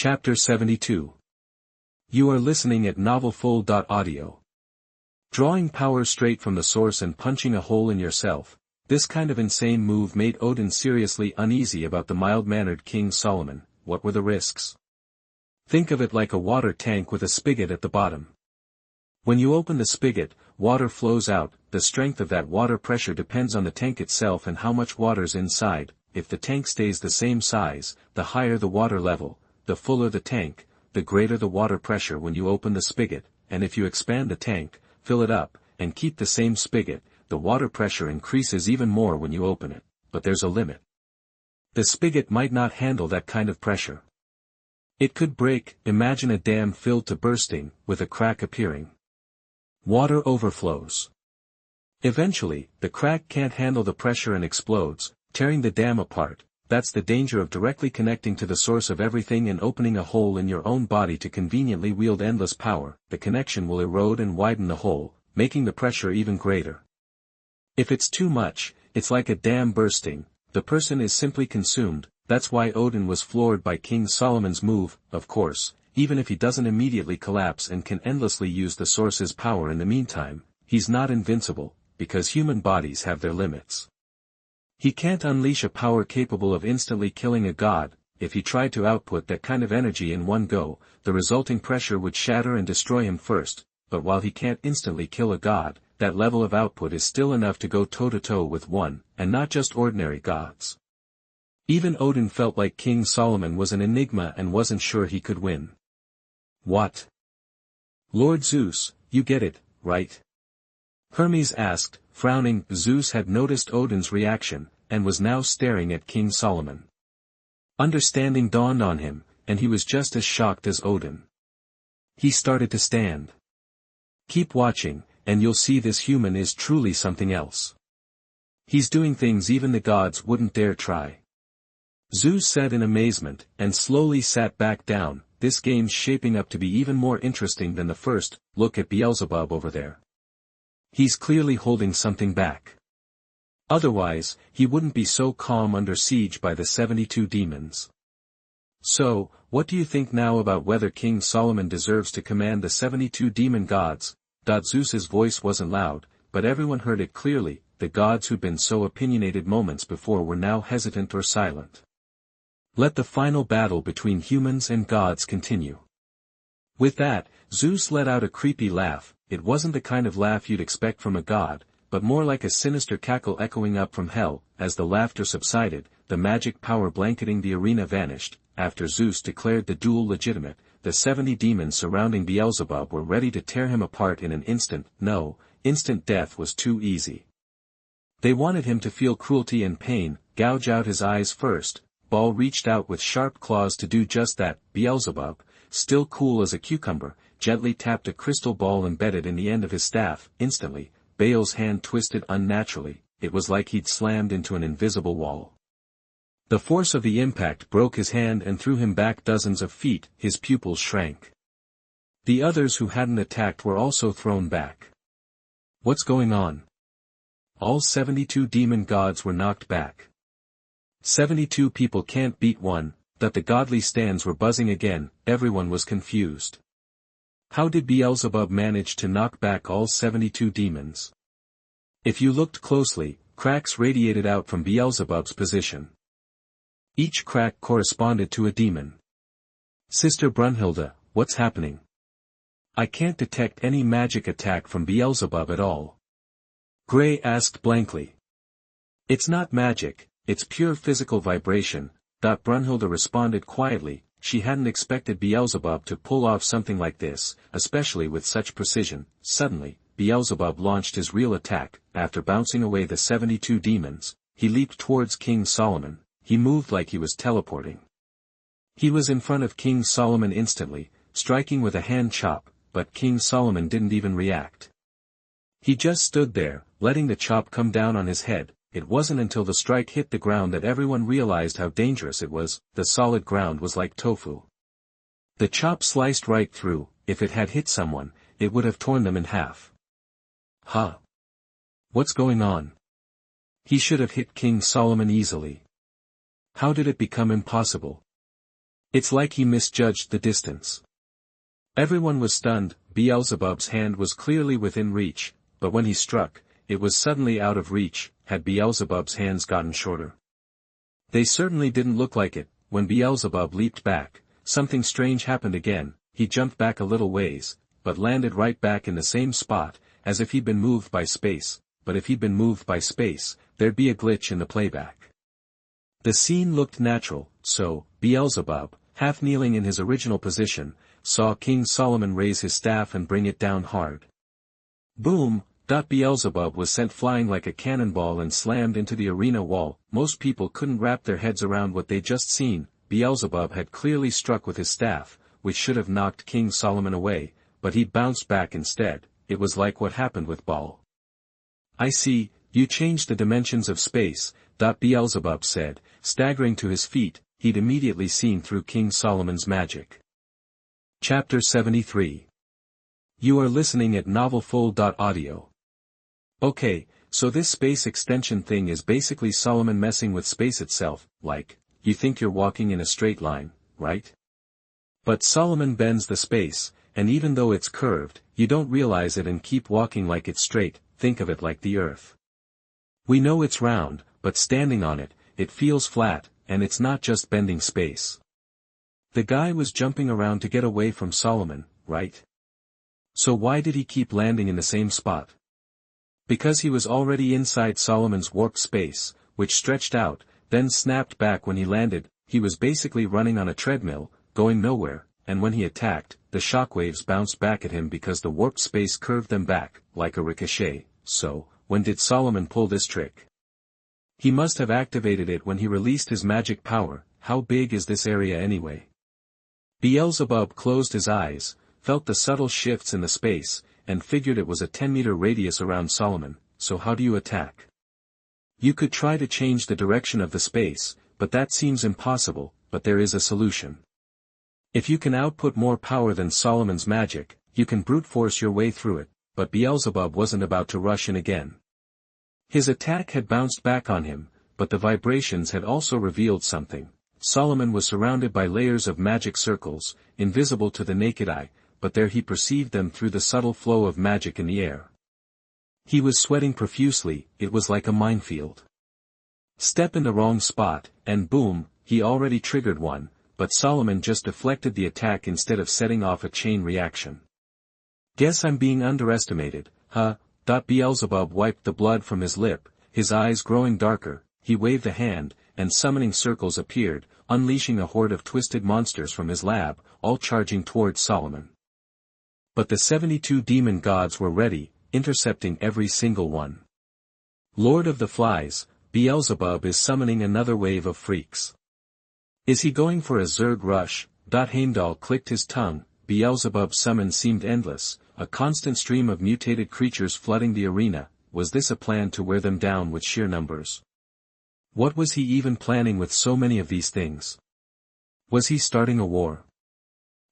Chapter 72. You are listening at novelfull.audio. Drawing power straight from the source and punching a hole in yourself, this kind of insane move made Odin seriously uneasy about the mild-mannered King Solomon. What were the risks? Think of it like a water tank with a spigot at the bottom. When you open the spigot, water flows out. The strength of that water pressure depends on the tank itself and how much water's inside. If the tank stays the same size, the higher the water level, the fuller the tank, the greater the water pressure when you open the spigot, and if you expand the tank, fill it up, and keep the same spigot, the water pressure increases even more when you open it, but there's a limit. The spigot might not handle that kind of pressure. It could break. Imagine a dam filled to bursting, with a crack appearing. Water overflows. Eventually, the crack can't handle the pressure and explodes, tearing the dam apart. That's the danger of directly connecting to the source of everything and opening a hole in your own body to conveniently wield endless power. The connection will erode and widen the hole, making the pressure even greater. If it's too much, it's like a dam bursting. The person is simply consumed. That's why Odin was floored by King Solomon's move. Of course, even if he doesn't immediately collapse and can endlessly use the source's power in the meantime, he's not invincible, because human bodies have their limits. He can't unleash a power capable of instantly killing a god. If he tried to output that kind of energy in one go, the resulting pressure would shatter and destroy him first. But while he can't instantly kill a god, that level of output is still enough to go toe-to-toe with one, and not just ordinary gods. Even Odin felt like King Solomon was an enigma and wasn't sure he could win. What? Lord Zeus, you get it, right? Hermes asked, frowning. Zeus had noticed Odin's reaction, and was now staring at King Solomon. Understanding dawned on him, and he was just as shocked as Odin. He started to stand. Keep watching, and you'll see this human is truly something else. He's doing things even the gods wouldn't dare try. Zeus said in amazement, and slowly sat back down. This game's shaping up to be even more interesting than the first. Look at Beelzebub over there. He's clearly holding something back. Otherwise, he wouldn't be so calm under siege by the 72 demons. So, what do you think now about whether King Solomon deserves to command the 72 demon gods? Zeus's voice wasn't loud, but everyone heard it clearly. The gods who'd been so opinionated moments before were now hesitant or silent. Let the final battle between humans and gods continue. With that, Zeus let out a creepy laugh. It wasn't the kind of laugh you'd expect from a god, but more like a sinister cackle echoing up from hell. As the laughter subsided, the magic power blanketing the arena vanished. After Zeus declared the duel legitimate, the 70 demons surrounding Beelzebub were ready to tear him apart in an instant. No, instant death was too easy. They wanted him to feel cruelty and pain, gouge out his eyes first. Baal reached out with sharp claws to do just that. Beelzebub, still cool as a cucumber, gently tapped a crystal ball embedded in the end of his staff. Instantly, Baal's hand twisted unnaturally. It was like he'd slammed into an invisible wall. The force of the impact broke his hand and threw him back dozens of feet. His pupils shrank. The others who hadn't attacked were also thrown back. What's going on? All 72 demon gods were knocked back. 72 people can't beat one. That the godly stands were buzzing again. Everyone was confused. How did Beelzebub manage to knock back all 72 demons? If you looked closely, cracks radiated out from Beelzebub's position. Each crack corresponded to a demon. Sister Brunhilde, what's happening? I can't detect any magic attack from Beelzebub at all. Gray asked blankly. It's not magic, it's pure physical vibration. Brunhilde responded quietly. She hadn't expected Beelzebub to pull off something like this, especially with such precision. Suddenly, Beelzebub launched his real attack. After bouncing away the 72 demons, he leaped towards King Solomon. He moved like he was teleporting. He was in front of King Solomon instantly, striking with a hand chop, but King Solomon didn't even react. He just stood there, letting the chop come down on his head. It wasn't until the strike hit the ground that everyone realized how dangerous it was. The solid ground was like tofu. The chop sliced right through. If it had hit someone, it would have torn them in half. Huh? What's going on? He should have hit King Solomon easily. How did it become impossible? It's like he misjudged the distance. Everyone was stunned. Beelzebub's hand was clearly within reach, but when he struck, it was suddenly out of reach. Had Beelzebub's hands gotten shorter? They certainly didn't look like it. When Beelzebub leaped back, something strange happened again. He jumped back a little ways, but landed right back in the same spot, as if he'd been moved by space. But if he'd been moved by space, there'd be a glitch in the playback. The scene looked natural, so Beelzebub, half kneeling in his original position, saw King Solomon raise his staff and bring it down hard. Boom! Beelzebub was sent flying like a cannonball and slammed into the arena wall. Most people couldn't wrap their heads around what they'd just seen. Beelzebub had clearly struck with his staff, which should have knocked King Solomon away, but he bounced back instead. It was like what happened with Baal. I see, you changed the dimensions of space, Beelzebub said, staggering to his feet. He'd immediately seen through King Solomon's magic. Chapter 73. You are listening at novelfull.audio. Okay, so this space extension thing is basically Solomon messing with space itself. Like, you think you're walking in a straight line, right? But Solomon bends the space, and even though it's curved, you don't realize it and keep walking like it's straight. Think of it like the earth. We know it's round, but standing on it, it feels flat, and it's not just bending space. The guy was jumping around to get away from Solomon, right? So why did he keep landing in the same spot? Because he was already inside Solomon's warped space, which stretched out, then snapped back when he landed. He was basically running on a treadmill, going nowhere, and when he attacked, the shockwaves bounced back at him because the warped space curved them back, like a ricochet. So, when did Solomon pull this trick? He must have activated it when he released his magic power. How big is this area anyway? Beelzebub closed his eyes, felt the subtle shifts in the space, and figured it was a 10-meter radius around Solomon. So how do you attack? You could try to change the direction of the space, but that seems impossible. But there is a solution. If you can output more power than Solomon's magic, you can brute force your way through it. But Beelzebub wasn't about to rush in again. His attack had bounced back on him, but the vibrations had also revealed something. Solomon was surrounded by layers of magic circles, invisible to the naked eye, but there he perceived them through the subtle flow of magic in the air. He was sweating profusely. It was like a minefield. Step in the wrong spot, and boom, he already triggered one, but Solomon just deflected the attack instead of setting off a chain reaction. Guess I'm being underestimated, huh? Beelzebub wiped the blood from his lip, his eyes growing darker. He waved a hand, and summoning circles appeared, unleashing a horde of twisted monsters from his lab, all charging towards Solomon. But the 72 demon gods were ready, intercepting every single one. Lord of the Flies, Beelzebub is summoning another wave of freaks. Is he going for a Zerg rush? Heimdall clicked his tongue. Beelzebub's summon seemed endless, a constant stream of mutated creatures flooding the arena. Was this a plan to wear them down with sheer numbers? What was he even planning with so many of these things? Was he starting a war?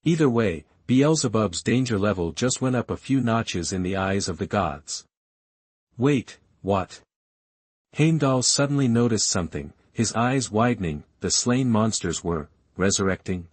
Either way, Beelzebub's danger level just went up a few notches in the eyes of the gods. Wait, what? Heimdall suddenly noticed something, his eyes widening. The slain monsters were resurrecting.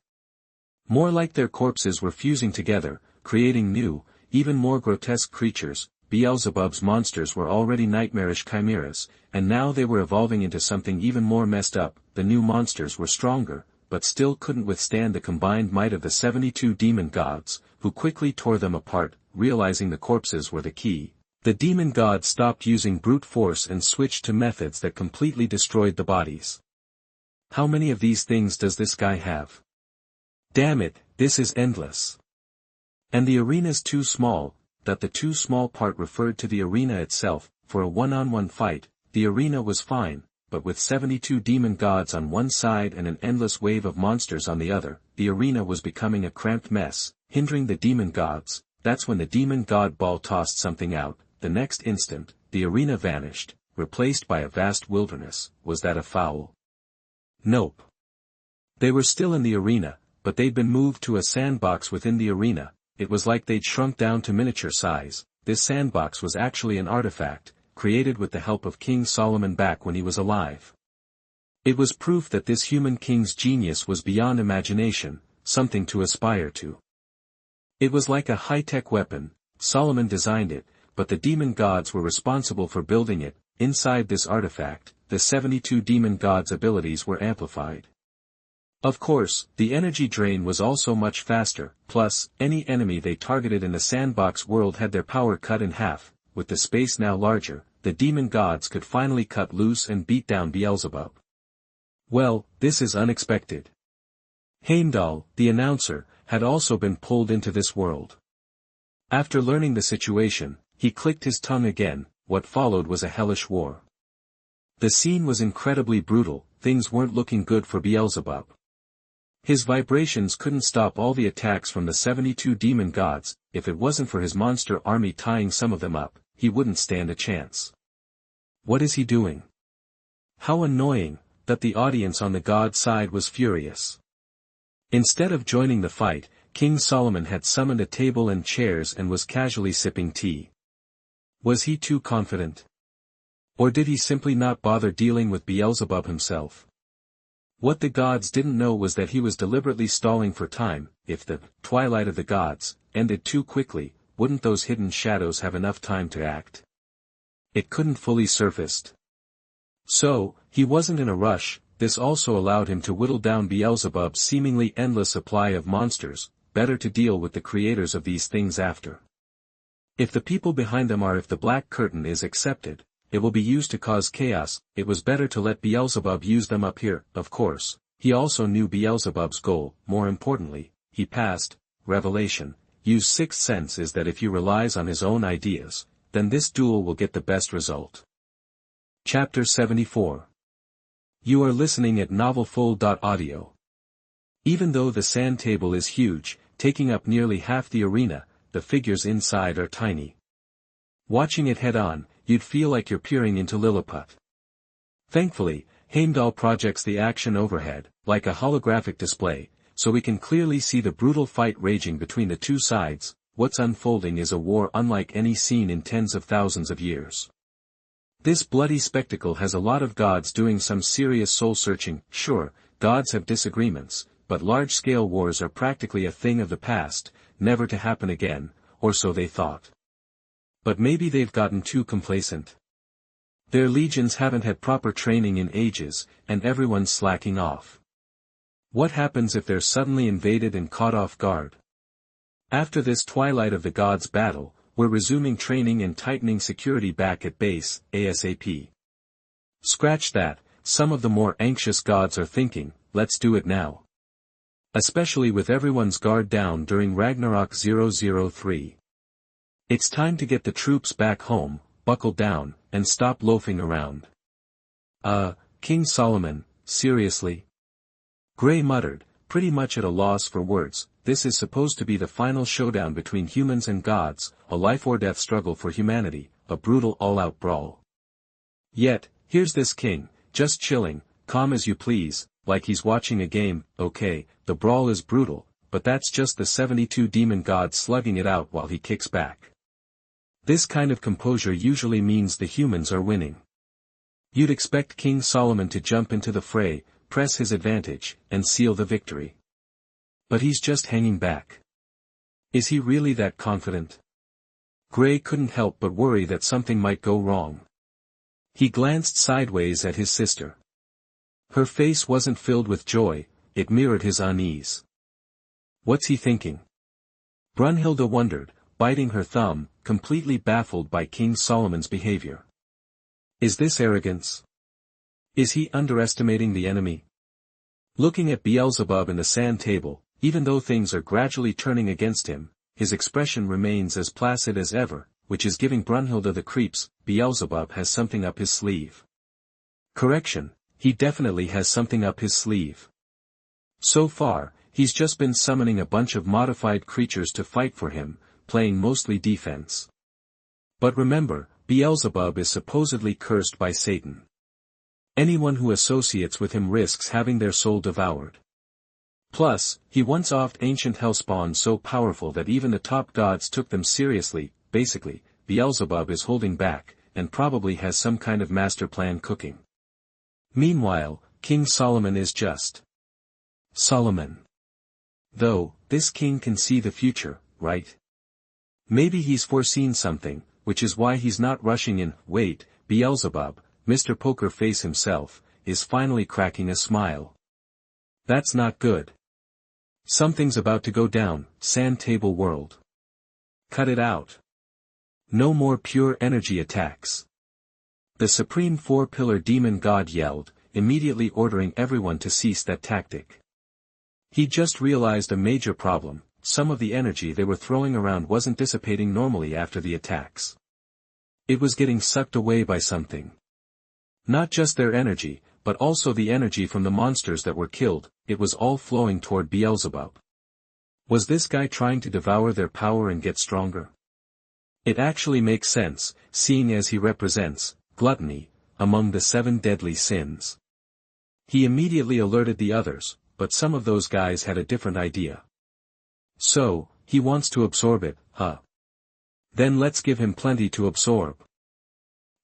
More like their corpses were fusing together, creating new, even more grotesque creatures. Beelzebub's monsters were already nightmarish chimeras, and now they were evolving into something even more messed up. The new monsters were stronger, but still couldn't withstand the combined might of the 72 demon gods, who quickly tore them apart. Realizing the corpses were the key, the demon gods stopped using brute force and switched to methods that completely destroyed the bodies. How many of these things does this guy have? Damn it, this is endless. And the arena's too small. That the too small part referred to the arena itself. For a one-on-one fight, the arena was fine, but with 72 demon gods on one side and an endless wave of monsters on the other, the arena was becoming a cramped mess, hindering the demon gods. That's when the demon god ball tossed something out. The next instant, the arena vanished, replaced by a vast wilderness. Was that a foul? Nope. They were still in the arena, but they'd been moved to a sandbox within the arena. It was like they'd shrunk down to miniature size. This sandbox was actually an artifact, created with the help of King Solomon back when he was alive. It was proof that this human king's genius was beyond imagination, something to aspire to. It was like a high-tech weapon. Solomon designed it, but the demon gods were responsible for building it. Inside this artifact, the 72 demon gods' abilities were amplified. Of course, the energy drain was also much faster, plus, any enemy they targeted in the sandbox world had their power cut in half. With the space now larger, the demon gods could finally cut loose and beat down Beelzebub. Well, this is unexpected. Heimdall, the announcer, had also been pulled into this world. After learning the situation, he clicked his tongue again. What followed was a hellish war. The scene was incredibly brutal. Things weren't looking good for Beelzebub. His vibrations couldn't stop all the attacks from the 72 demon gods. If it wasn't for his monster army tying some of them up, he wouldn't stand a chance. What is he doing? How annoying, that the audience on the god side was furious. Instead of joining the fight, King Solomon had summoned a table and chairs and was casually sipping tea. Was he too confident? Or did he simply not bother dealing with Beelzebub himself? What the gods didn't know was that he was deliberately stalling for time. If the twilight of the gods ended too quickly, wouldn't those hidden shadows have enough time to act? It couldn't fully surface. So, he wasn't in a rush. This also allowed him to whittle down Beelzebub's seemingly endless supply of monsters. Better to deal with the creators of these things after. If the people behind them are, if the black curtain is accepted, it will be used to cause chaos. It was better to let Beelzebub use them up here. Of course, he also knew Beelzebub's goal. More importantly, he passed. Revelation, use sixth sense, is that if he relies on his own ideas, then this duel will get the best result. Chapter 74. You are listening at novelfull.audio. Even though the sand table is huge, taking up nearly half the arena, the figures inside are tiny. Watching it head-on, you'd feel like you're peering into Lilliput. Thankfully, Heimdall projects the action overhead, like a holographic display, so we can clearly see the brutal fight raging between the two sides. What's unfolding is a war unlike any seen in tens of thousands of years. This bloody spectacle has a lot of gods doing some serious soul-searching. Sure, gods have disagreements, but large-scale wars are practically a thing of the past, never to happen again, or so they thought. But maybe they've gotten too complacent. Their legions haven't had proper training in ages, and everyone's slacking off. What happens if they're suddenly invaded and caught off guard? After this Twilight of the Gods battle, we're resuming training and tightening security back at base, ASAP. Scratch that, some of the more anxious gods are thinking, let's do it now. Especially with everyone's guard down during Ragnarok 003. It's time to get the troops back home, buckle down, and stop loafing around. King Solomon, seriously? Gray muttered, pretty much at a loss for words. This is supposed to be the final showdown between humans and gods, a life-or-death struggle for humanity, a brutal all-out brawl. Yet, here's this king, just chilling, calm as you please, like he's watching a game. Okay, the brawl is brutal, but that's just the 72 demon gods slugging it out while he kicks back. This kind of composure usually means the humans are winning. You'd expect King Solomon to jump into the fray, press his advantage, and seal the victory. But he's just hanging back. Is he really that confident? Gray couldn't help but worry that something might go wrong. He glanced sideways at his sister. Her face wasn't filled with joy, it mirrored his unease. What's he thinking? Brunhilde wondered, biting her thumb, completely baffled by King Solomon's behavior. Is this arrogance? Is he underestimating the enemy? Looking at Beelzebub in the sand table, even though things are gradually turning against him, his expression remains as placid as ever, which is giving Brunhilde the creeps. Beelzebub has something up his sleeve. Correction, he definitely has something up his sleeve. So far, he's just been summoning a bunch of modified creatures to fight for him, playing mostly defense. But remember, Beelzebub is supposedly cursed by Satan. Anyone who associates with him risks having their soul devoured. Plus, he once offed ancient hellspawn so powerful that even the top gods took them seriously. Basically, Beelzebub is holding back, and probably has some kind of master plan cooking. Meanwhile, King Solomon is just. Solomon. Though, this king can see the future, right? Maybe he's foreseen something, which is why he's not rushing in. Wait, Beelzebub, Mr. Poker Face himself, is finally cracking a smile. That's not good. Something's about to go down, Sand Table World. Cut it out. No more pure energy attacks. The Supreme Four-Pillar Demon God yelled, immediately ordering everyone to cease that tactic. He just realized a major problem: some of the energy they were throwing around wasn't dissipating normally after the attacks. It was getting sucked away by something. Not just their energy, but also the energy from the monsters that were killed. It was all flowing toward Beelzebub. Was this guy trying to devour their power and get stronger? It actually makes sense, seeing as he represents gluttony among the 7 deadly sins. He immediately alerted the others, but some of those guys had a different idea. So, he wants to absorb it, huh? Then let's give him plenty to absorb.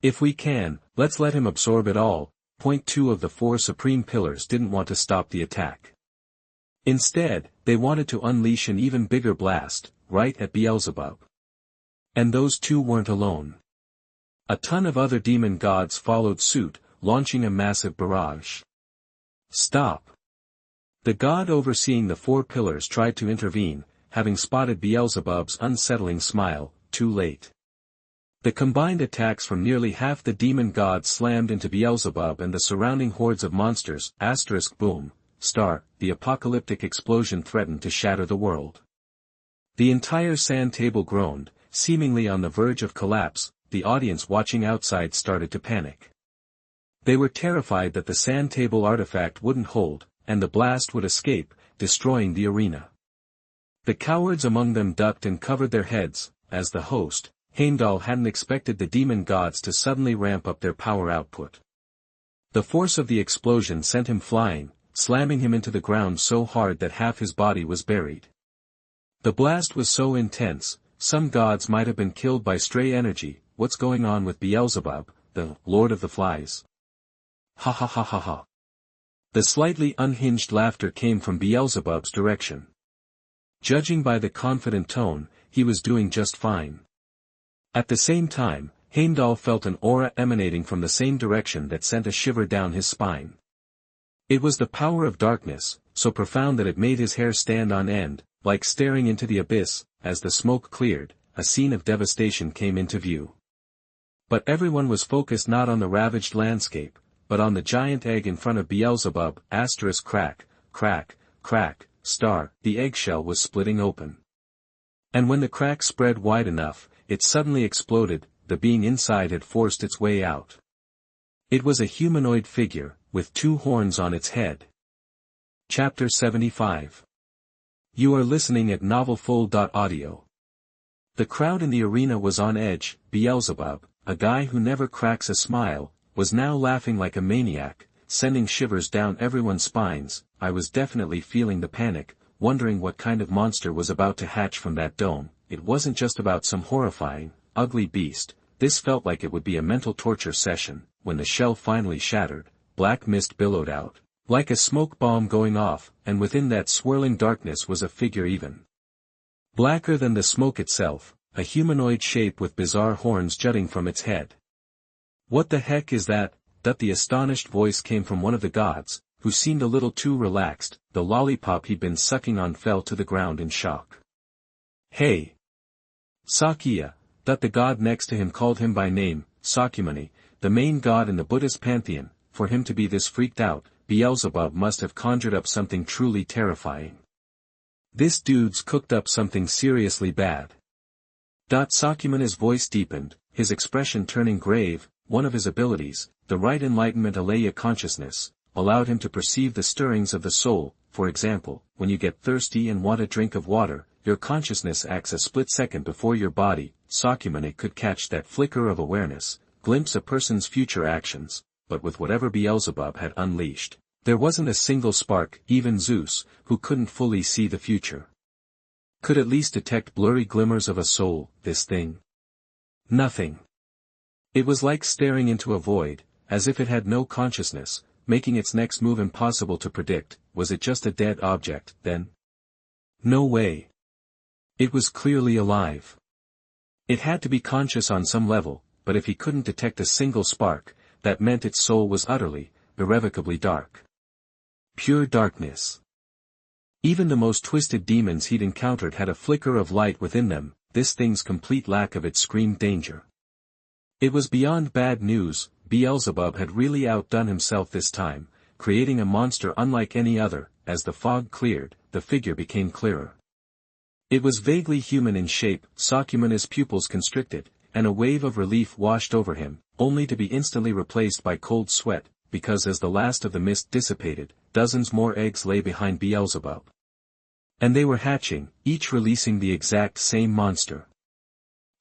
If we can, let's let him absorb it all. Point 2 of the 4 supreme pillars didn't want to stop the attack. Instead, they wanted to unleash an even bigger blast, right at Beelzebub. And those 2 weren't alone. A ton of other demon gods followed suit, launching a massive barrage. Stop! The god overseeing the 4 pillars tried to intervene, having spotted Beelzebub's unsettling smile. Too late. The combined attacks from nearly half the demon gods slammed into Beelzebub and the surrounding hordes of monsters. Boom, star, the apocalyptic explosion threatened to shatter the world. The entire sand table groaned, seemingly on the verge of collapse. The audience watching outside started to panic. They were terrified that the sand table artifact wouldn't hold, and the blast would escape, destroying the arena. The cowards among them ducked and covered their heads. As the host, Heimdall hadn't expected the demon gods to suddenly ramp up their power output. The force of the explosion sent him flying, slamming him into the ground so hard that half his body was buried. The blast was so intense, some gods might have been killed by stray energy. What's going on with Beelzebub, the Lord of the Flies? Ha ha ha ha ha. The slightly unhinged laughter came from Beelzebub's direction. Judging by the confident tone, he was doing just fine. At the same time, Heimdall felt an aura emanating from the same direction that sent a shiver down his spine. It was the power of darkness, so profound that it made his hair stand on end, like staring into the abyss. As the smoke cleared, a scene of devastation came into view. But everyone was focused not on the ravaged landscape, but on the giant egg in front of Beelzebub. Crack, crack, crack, star, the eggshell was splitting open. And when the crack spread wide enough, it suddenly exploded. The being inside had forced its way out. It was a humanoid figure, with 2 horns on its head. Chapter 75. You are listening at novelfull.audio. The crowd in the arena was on edge. Beelzebub, a guy who never cracks a smile, was now laughing like a maniac, sending shivers down everyone's spines. I was definitely feeling the panic, wondering what kind of monster was about to hatch from that dome. It wasn't just about some horrifying, ugly beast. This felt like it would be a mental torture session. When the shell finally shattered, black mist billowed out, like a smoke bomb going off, and within that swirling darkness was a figure even blacker than the smoke itself, a humanoid shape with bizarre horns jutting from its head. What the heck is that? The astonished voice came from one of the gods, who seemed a little too relaxed. The lollipop he'd been sucking on fell to the ground in shock. Hey! Sakya, the god next to him called him by name, Sakyamuni, the main god in the Buddhist pantheon. For him to be this freaked out, Beelzebub must have conjured up something truly terrifying. This dude's cooked up something seriously bad. Sakyamuni's voice deepened, his expression turning grave. One of his abilities, the right enlightenment alaya consciousness, allowed him to perceive the stirrings of the soul. For example, when you get thirsty and want a drink of water, your consciousness acts a split second before your body. Sakyamuni could catch that flicker of awareness, glimpse a person's future actions, but with whatever Beelzebub had unleashed, there wasn't a single spark. Even Zeus, who couldn't fully see the future, could at least detect blurry glimmers of a soul. This thing? Nothing. It was like staring into a void, as if it had no consciousness. making its next move impossible to predict. Was it just a dead object, then? No way. It was clearly alive. It had to be conscious on some level, but if he couldn't detect a single spark, that meant its soul was utterly, irrevocably dark. Pure darkness. Even the most twisted demons he'd encountered had a flicker of light within them. This thing's complete lack of it screamed danger. It was beyond bad news. Beelzebub had really outdone himself this time, creating a monster unlike any other. As the fog cleared, the figure became clearer. It was vaguely human in shape. Socumen's pupils constricted, and a wave of relief washed over him, only to be instantly replaced by cold sweat, because as the last of the mist dissipated, dozens more eggs lay behind Beelzebub. And they were hatching, each releasing the exact same monster.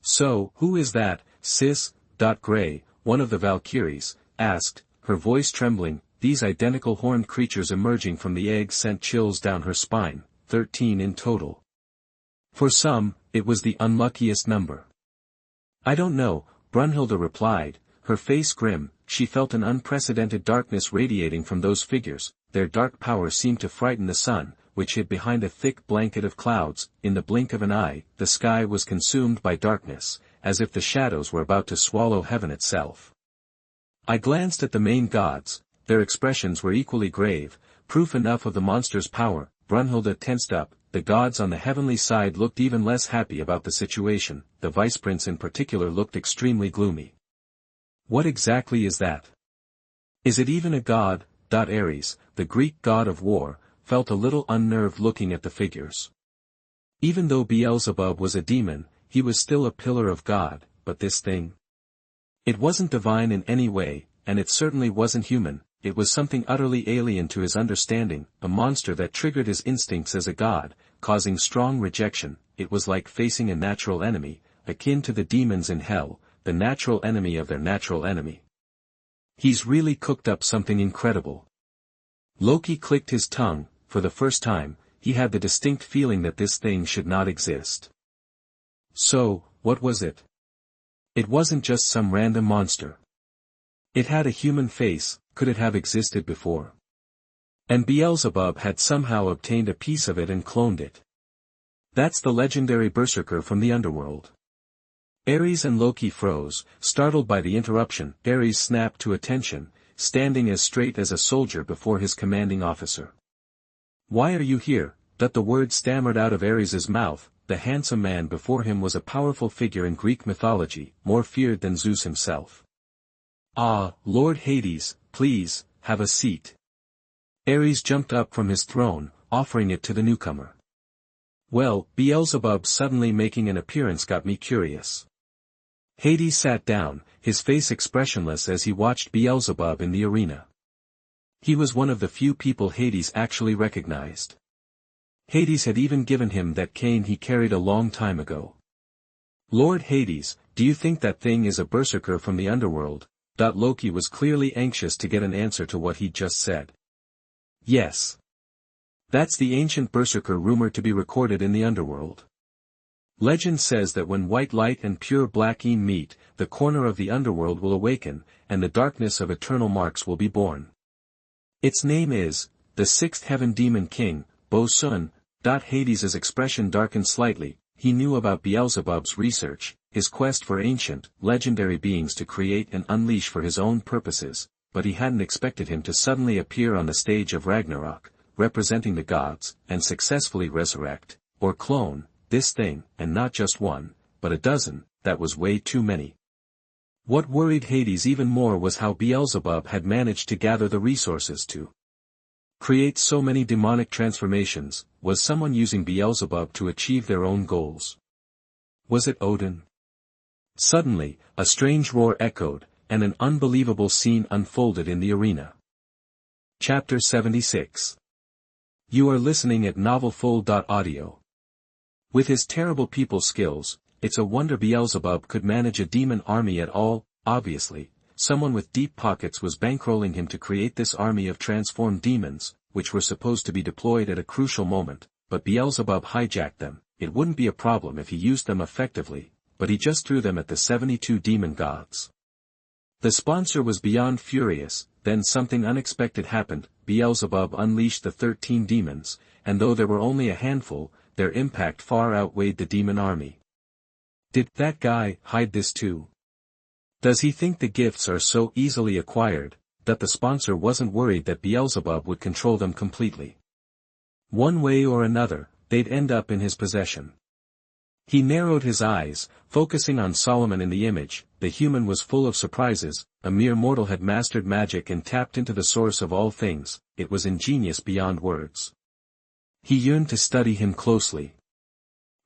So, who is that, sis? Gray, one of the Valkyries, asked, her voice trembling. These identical horned creatures emerging from the eggs sent chills down her spine, 13 in total. For some, it was the unluckiest number. I don't know, Brunhilde replied, her face grim. She felt an unprecedented darkness radiating from those figures. Their dark power seemed to frighten the sun, which hid behind a thick blanket of clouds. In the blink of an eye, the sky was consumed by darkness, as if the shadows were about to swallow heaven itself. I glanced at the main gods. Their expressions were equally grave, proof enough of the monster's power. Brunhilde tensed up. The gods on the heavenly side looked even less happy about the situation. The vice prince in particular looked extremely gloomy. What exactly is that? Is it even a god? Ares, the Greek god of war, felt a little unnerved looking at the figures. Even though Beelzebub was a demon, he was still a pillar of God. But this thing? It wasn't divine in any way, and it certainly wasn't human. It was something utterly alien to his understanding, a monster that triggered his instincts as a god, causing strong rejection. It was like facing a natural enemy, akin to the demons in hell, the natural enemy of their natural enemy. He's really cooked up something incredible. Loki clicked his tongue. For the first time, he had the distinct feeling that this thing should not exist. So, what was it? It wasn't just some random monster. It had a human face. Could it have existed before? And Beelzebub had somehow obtained a piece of it and cloned it. That's the legendary berserker from the underworld. Ares and Loki froze, startled by the interruption. Ares snapped to attention, standing as straight as a soldier before his commanding officer. Why are you here? The word stammered out of Ares's mouth. The handsome man before him was a powerful figure in Greek mythology, more feared than Zeus himself. Ah, Lord Hades, please, have a seat. Ares jumped up from his throne, offering it to the newcomer. Well, Beelzebub suddenly making an appearance got me curious. Hades sat down, his face expressionless as he watched Beelzebub in the arena. He was one of the few people Hades actually recognized. Hades had even given him that cane he carried a long time ago. Lord Hades, do you think that thing is a berserker from the underworld? Loki was clearly anxious to get an answer to what he'd just said. Yes. That's the ancient berserker rumored to be recorded in the underworld. Legend says that when white light and pure black een meet, the corner of the underworld will awaken, and the darkness of eternal marks will be born. Its name is, the sixth heaven demon king, Bo-Sun. Hades's expression darkened slightly. He knew about Beelzebub's research, his quest for ancient, legendary beings to create and unleash for his own purposes, but he hadn't expected him to suddenly appear on the stage of Ragnarok, representing the gods, and successfully resurrect, or clone, this thing, and not just one, but a dozen. That was way too many. What worried Hades even more was how Beelzebub had managed to gather the resources to create so many demonic transformations. Was someone using Beelzebub to achieve their own goals? Was it Odin? Suddenly, a strange roar echoed, and an unbelievable scene unfolded in the arena. Chapter 76. You are listening at novelfull.audio. With his terrible people skills, it's a wonder Beelzebub could manage a demon army at all. Obviously, someone with deep pockets was bankrolling him to create this army of transformed demons, which were supposed to be deployed at a crucial moment, but Beelzebub hijacked them. It wouldn't be a problem if he used them effectively, but he just threw them at the 72 demon gods. The sponsor was beyond furious. then something unexpected happened. Beelzebub unleashed the 13 demons, and though there were only a handful, their impact far outweighed the demon army. Did that guy hide this too? Does he think the gifts are so easily acquired, that the sponsor wasn't worried that Beelzebub would control them completely? One way or another, they'd end up in his possession. He narrowed his eyes, focusing on Solomon in the image. The human was full of surprises. A mere mortal had mastered magic and tapped into the source of all things. It was ingenious beyond words. He yearned to study him closely.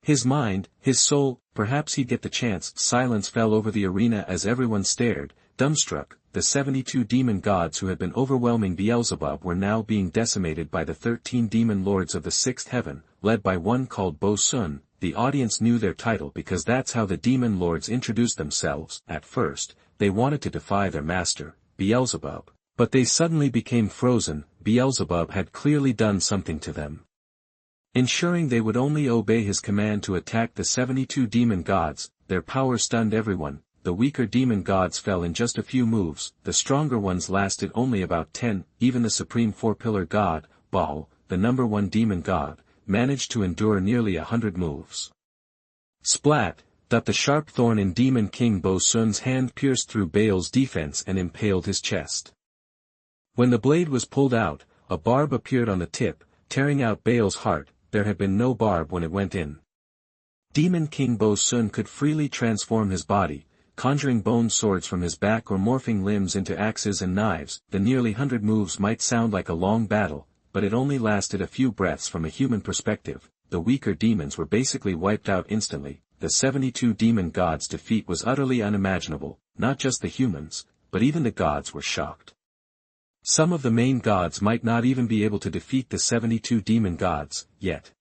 His mind, his soul, perhaps he'd get the chance. Silence fell over the arena as everyone stared, dumbstruck. The 72 demon gods who had been overwhelming Beelzebub were now being decimated by the 13 demon lords of the sixth heaven, led by one called Bo-Sun. The audience knew their title because that's how the demon lords introduced themselves. At first, they wanted to defy their master, Beelzebub, but they suddenly became frozen. Beelzebub had clearly done something to them. Ensuring they would only obey his command to attack the 72 demon gods, their power stunned everyone. The weaker demon gods fell in just a few moves, the stronger ones lasted only about 10, even the supreme four-pillar god, Baal, the number 1 demon god, managed to endure nearly 100 moves. Splat! That the sharp thorn in Demon King Bo-Sun's hand pierced through Baal's defense and impaled his chest. When the blade was pulled out, a barb appeared on the tip, tearing out Baal's heart. There had been no barb when it went in. Demon King Bo-Sun could freely transform his body, conjuring bone swords from his back or morphing limbs into axes and knives. The nearly 100 moves might sound like a long battle, but it only lasted a few breaths. From a human perspective, the weaker demons were basically wiped out instantly. The 72 demon gods' defeat was utterly unimaginable. Not just the humans, but even the gods were shocked. Some of the main gods might not even be able to defeat the 72 demon gods, yet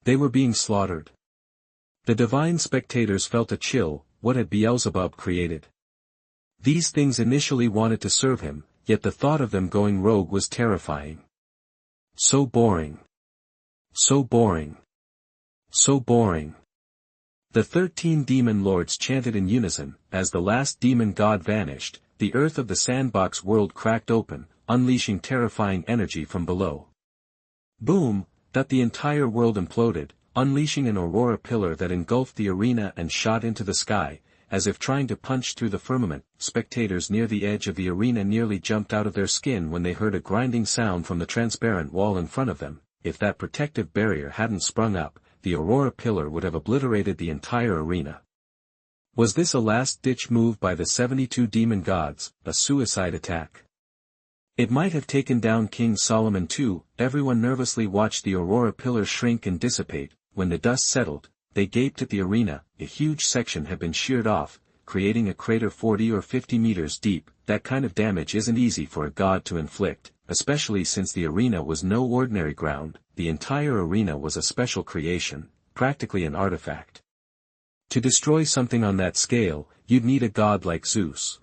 they were being slaughtered. The divine spectators felt a chill. What had Beelzebub created? These things initially wanted to serve him, yet the thought of them going rogue was terrifying. So boring. So boring. So boring. The 13 demon lords chanted in unison. As the last demon god vanished, the earth of the sandbox world cracked open, unleashing terrifying energy from below. Boom! That the entire world imploded, unleashing an aurora pillar that engulfed the arena and shot into the sky, as if trying to punch through the firmament. Spectators near the edge of the arena nearly jumped out of their skin when they heard a grinding sound from the transparent wall in front of them. If that protective barrier hadn't sprung up, the aurora pillar would have obliterated the entire arena. Was this a last-ditch move by the 72 demon gods, a suicide attack? It might have taken down King Solomon too. Everyone nervously watched the aurora pillar shrink and dissipate. When the dust settled, they gaped at the arena. A huge section had been sheared off, creating a crater 40 or 50 meters deep. That kind of damage isn't easy for a god to inflict, especially since the arena was no ordinary ground. The entire arena was a special creation, practically an artifact. To destroy something on that scale, you'd need a god like Zeus.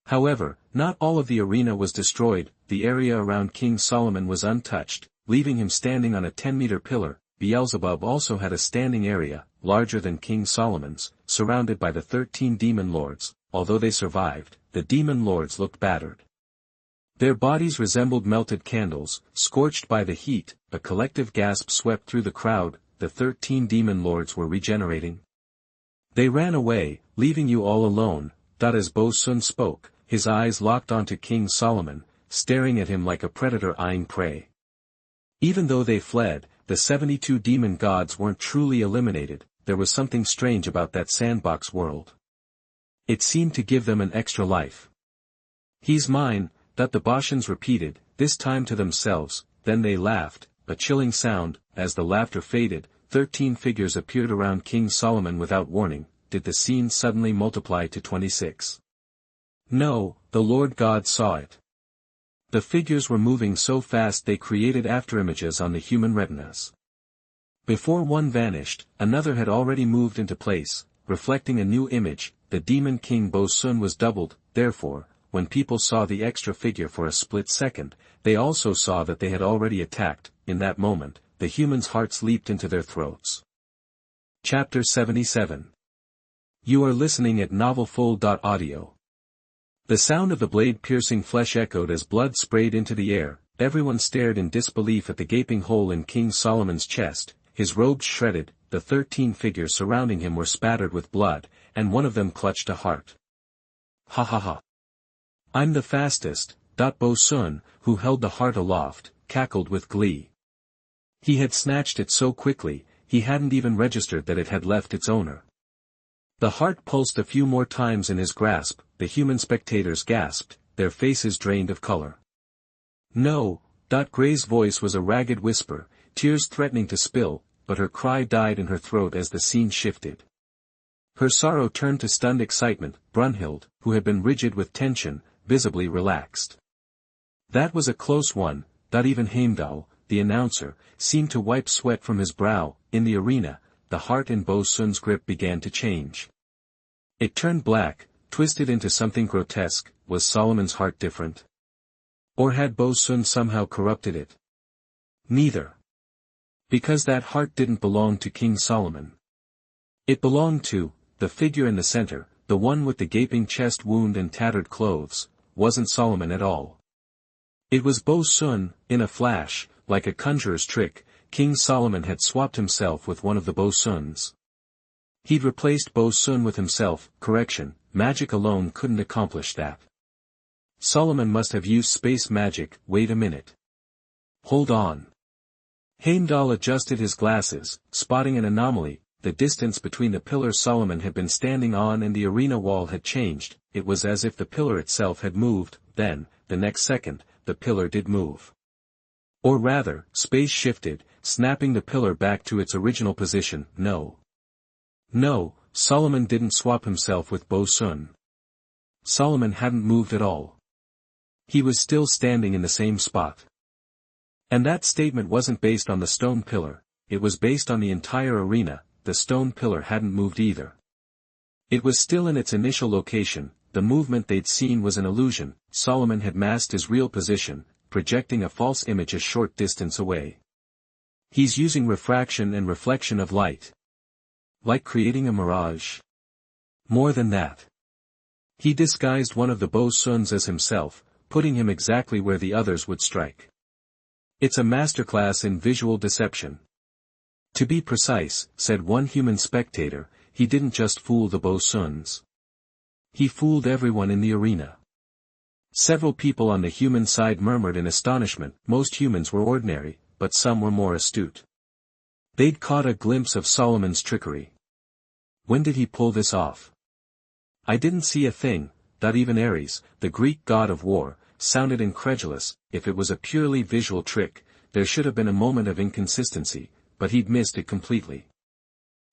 However, not all of the arena was destroyed. The area around King Solomon was untouched, leaving him standing on a 10-meter pillar. Beelzebub also had a standing area, larger than King Solomon's, surrounded by the 13 demon lords. Although they survived, the demon lords looked battered. Their bodies resembled melted candles, scorched by the heat. A collective gasp swept through the crowd. The 13 demon lords were regenerating. They ran away, leaving you all alone. As Bo-Sun spoke, his eyes locked onto King Solomon, staring at him like a predator eyeing prey. Even though they fled, the 72 demon gods weren't truly eliminated. There was something strange about that sandbox world. It seemed to give them an extra life. "He's mine," that the Boshans repeated, this time to themselves. Then they laughed, a chilling sound. As the laughter faded, 13 figures appeared around King Solomon without warning. Did the scene suddenly multiply to 26? No, the Lord God saw it. The figures were moving so fast they created afterimages on the human retinas. Before one vanished, another had already moved into place, reflecting a new image. The demon king Bo-Sun was doubled. Therefore, when people saw the extra figure for a split second, they also saw that they had already attacked. In that moment, the humans' hearts leaped into their throats. Chapter 77. You are listening at novelfull.audio. The sound of the blade piercing flesh echoed as blood sprayed into the air. Everyone stared in disbelief at the gaping hole in King Solomon's chest, his robes shredded, the 13 figures surrounding him were spattered with blood, and one of them clutched a heart. Ha ha ha. I'm the fastest, Bo-sun, who held the heart aloft, cackled with glee. He had snatched it so quickly, he hadn't even registered that it had left its owner. The heart pulsed a few more times in his grasp, the human spectators gasped, their faces drained of color. No, Gray's voice was a ragged whisper, tears threatening to spill, but her cry died in her throat as the scene shifted. Her sorrow turned to stunned excitement. Brunhild, who had been rigid with tension, visibly relaxed. That was a close one. Even Heimdall, the announcer, seemed to wipe sweat from his brow. In the arena, the heart in Bo-sun's grip began to change. It turned black, twisted into something grotesque. Was Solomon's heart different? Or had Bo-sun somehow corrupted it? Neither. Because that heart didn't belong to King Solomon. It belonged to the figure in the center, the one with the gaping chest wound and tattered clothes. Wasn't Solomon at all. It was Bo-sun. In a flash, like a conjurer's trick, King Solomon had swapped himself with one of the Bo-suns. He'd replaced Bo-sun with himself. Correction, magic alone couldn't accomplish that. Solomon must have used space magic. Wait a minute. Hold on. Heimdall adjusted his glasses, spotting an anomaly. The distance between the pillar Solomon had been standing on and the arena wall had changed. It was as if the pillar itself had moved. Then, the next second, the pillar did move. Or rather, space shifted, snapping the pillar back to its original position. No, Solomon didn't swap himself with Bo-sun. Solomon hadn't moved at all. He was still standing in the same spot. And that statement wasn't based on the stone pillar, it was based on the entire arena. The stone pillar hadn't moved either. It was still in its initial location. The movement they'd seen was an illusion. Solomon had masked his real position, projecting a false image a short distance away. He's using refraction and reflection of light. Like creating a mirage. More than that. He disguised one of the Bo-suns as himself, putting him exactly where the others would strike. It's a masterclass in visual deception. To be precise, said one human spectator, he didn't just fool the Bo-suns. He fooled everyone in the arena. Several people on the human side murmured in astonishment. Most humans were ordinary, but some were more astute. They'd caught a glimpse of Solomon's trickery. When did he pull this off? I didn't see a thing. Even Ares, the Greek god of war, sounded incredulous. If it was a purely visual trick, there should have been a moment of inconsistency, but he'd missed it completely.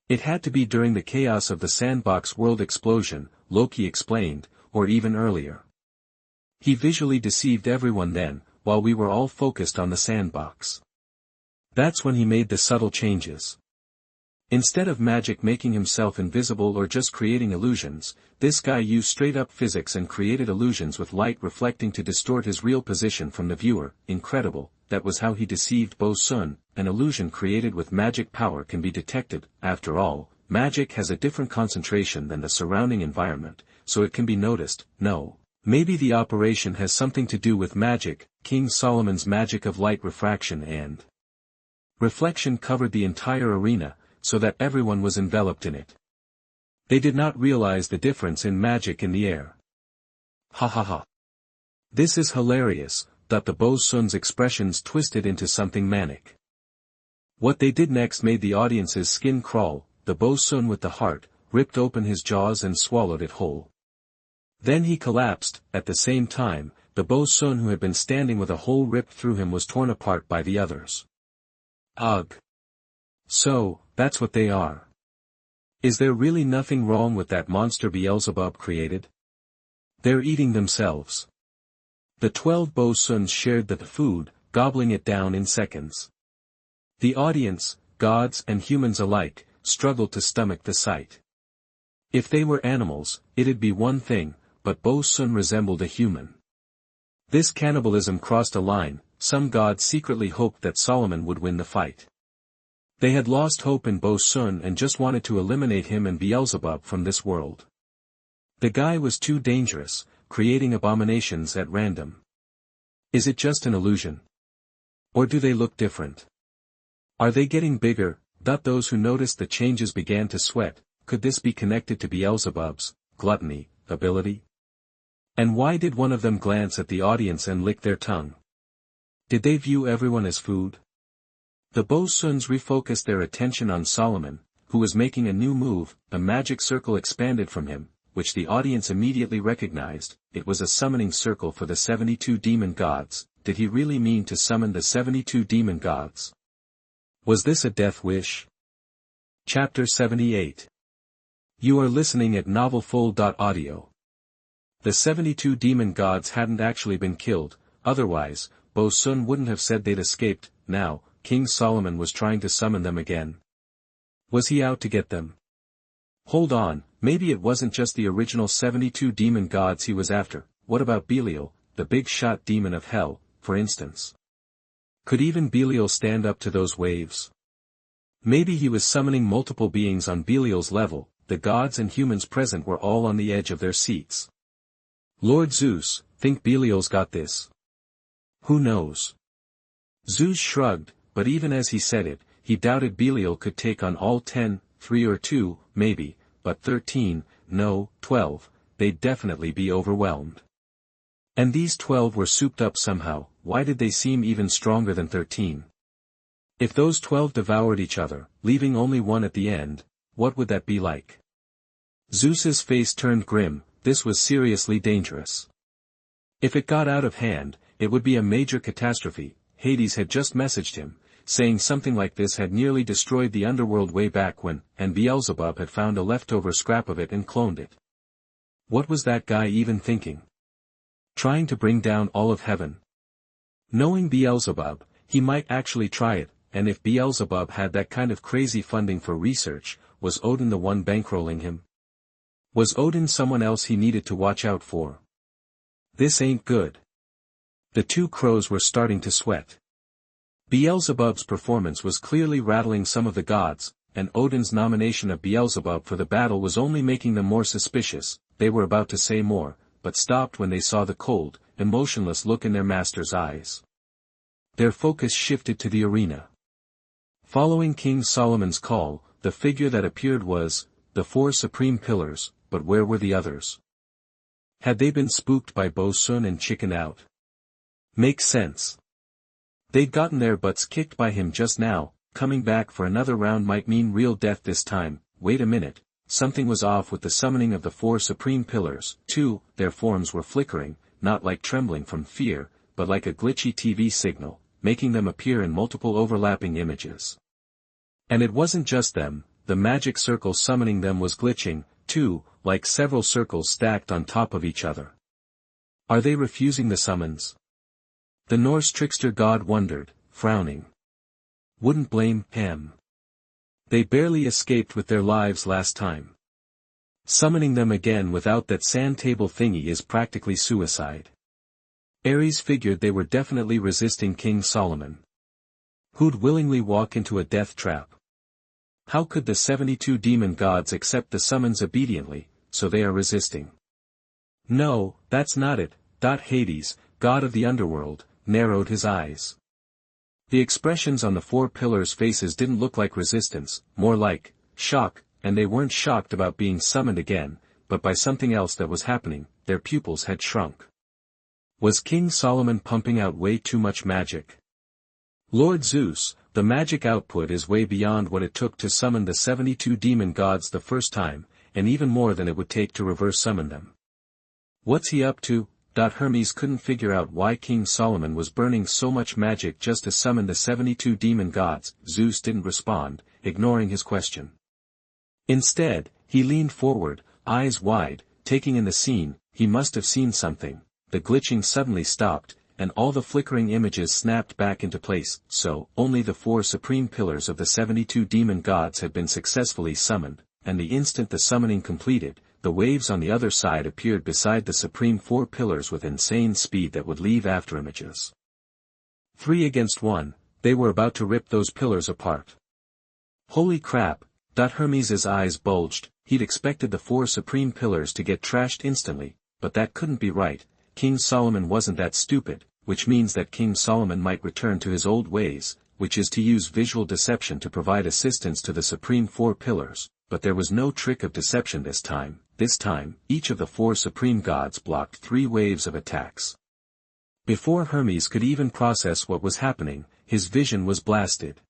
It had to be during the chaos of the sandbox world explosion, Loki explained, or even earlier. He visually deceived everyone then, while we were all focused on the sandbox. That's when he made the subtle changes. Instead of magic making himself invisible or just creating illusions, this guy used straight-up physics and created illusions with light reflecting to distort his real position from the viewer. Incredible, that was how he deceived Bo-sun. An illusion created with magic power can be detected. After all, magic has a different concentration than the surrounding environment, so it can be noticed. No, maybe the operation has something to do with magic. King Solomon's magic of light refraction and reflection covered the entire arena, so that everyone was enveloped in it. They did not realize the difference in magic in the air. Ha ha ha. This is hilarious. The Bo-sun's expressions twisted into something manic. What they did next made the audience's skin crawl. The Bo-sun with the heart ripped open his jaws and swallowed it whole. Then he collapsed. At the same time, the Bo-sun who had been standing with a hole ripped through him was torn apart by the others. Ugh. So, that's what they are. Is there really nothing wrong with that monster Beelzebub created? They're eating themselves. The 12 Bo-suns shared the food, gobbling it down in seconds. The audience, gods and humans alike, struggled to stomach the sight. If they were animals, it'd be one thing, but Bo-sun resembled a human. This cannibalism crossed a line. Some gods secretly hoped that Solomon would win the fight. They had lost hope in Bo-sun and just wanted to eliminate him and Beelzebub from this world. The guy was too dangerous. creating abominations at random. Is it just an illusion? Or do they look different? Are they getting bigger? Those who noticed the changes began to sweat. Could this be connected to Beelzebub's gluttony ability? And why did one of them glance at the audience and lick their tongue? Did they view everyone as food? The Bo-Suns refocused their attention on Solomon, who was making a new move. A magic circle expanded from him, which the audience immediately recognized. It was a summoning circle for the 72 demon gods. Did he really mean to summon the 72 demon gods? Was this a death wish? Chapter 78. You are listening at novelfull.audio. The 72 demon gods hadn't actually been killed, otherwise, Bo-Sun wouldn't have said they'd escaped. Now, King Solomon was trying to summon them again. Was he out to get them? Hold on, maybe it wasn't just the original 72 demon gods he was after. What about Belial, the big shot demon of hell, for instance? Could even Belial stand up to those waves? Maybe he was summoning multiple beings on Belial's level. The gods and humans present were all on the edge of their seats. Lord Zeus, think Belial's got this? Who knows? Zeus shrugged, but even as he said it, he doubted Belial could take on all 10, 3 or 2, maybe, but 13, no, 12, they'd definitely be overwhelmed. And these 12 were souped up somehow. Why did they seem even stronger than 13? If those 12 devoured each other, leaving only one at the end, what would that be like? Zeus's face turned grim. This was seriously dangerous. If it got out of hand, it would be a major catastrophe. Hades had just messaged him, saying something like this had nearly destroyed the underworld way back when, and Beelzebub had found a leftover scrap of it and cloned it. What was that guy even thinking? Trying to bring down all of heaven? Knowing Beelzebub, he might actually try it, and if Beelzebub had that kind of crazy funding for research, was Odin the one bankrolling him? Was Odin someone else he needed to watch out for? This ain't good. The two crows were starting to sweat. Beelzebub's performance was clearly rattling some of the gods, and Odin's nomination of Beelzebub for the battle was only making them more suspicious. They were about to say more, but stopped when they saw the cold, emotionless look in their master's eyes. Their focus shifted to the arena. Following King Solomon's call, the figure that appeared was the 4 supreme pillars, but where were the others? Had they been spooked by Bo-Sun and chickened out? Makes sense. They'd gotten their butts kicked by him just now. Coming back for another round might mean real death this time. Wait a minute, something was off with the summoning of the 4 supreme pillars. Too, their forms were flickering, not like trembling from fear, but like a glitchy TV signal, making them appear in multiple overlapping images. And it wasn't just them, the magic circle summoning them was glitching, too, like several circles stacked on top of each other. Are they refusing the summons? The Norse trickster god wondered, frowning. Wouldn't blame him. They barely escaped with their lives last time. Summoning them again without that sand table thingy is practically suicide. Ares figured they were definitely resisting King Solomon. Who'd willingly walk into a death trap? How could the 72 demon gods accept the summons obediently, so they are resisting? No, that's not it. Hades, god of the underworld, narrowed his eyes. The expressions on the 4 pillars' faces didn't look like resistance, more like shock, and they weren't shocked about being summoned again, but by something else that was happening. Their pupils had shrunk. Was King Solomon pumping out way too much magic? Lord Zeus, the magic output is way beyond what it took to summon the 72 demon gods the first time, and even more than it would take to reverse summon them. What's he up to? Hermes couldn't figure out why King Solomon was burning so much magic just to summon the 72 demon gods. Zeus didn't respond, ignoring his question. Instead, he leaned forward, eyes wide, taking in the scene. He must have seen something. The glitching suddenly stopped, and all the flickering images snapped back into place. So, only the 4 supreme pillars of the 72 demon gods had been successfully summoned, and the instant the summoning completed, the waves on the other side appeared beside the supreme 4 pillars with insane speed that would leave afterimages. 3 against 1, they were about to rip those pillars apart. Holy crap! Hermes' eyes bulged. He'd expected the 4 supreme pillars to get trashed instantly, but that couldn't be right. King Solomon wasn't that stupid, which means that King Solomon might return to his old ways, which is to use visual deception to provide assistance to the supreme four pillars, but there was no trick of deception this time. This time, each of the four supreme gods blocked 3 waves of attacks. Before Hermes could even process what was happening, his vision was blasted.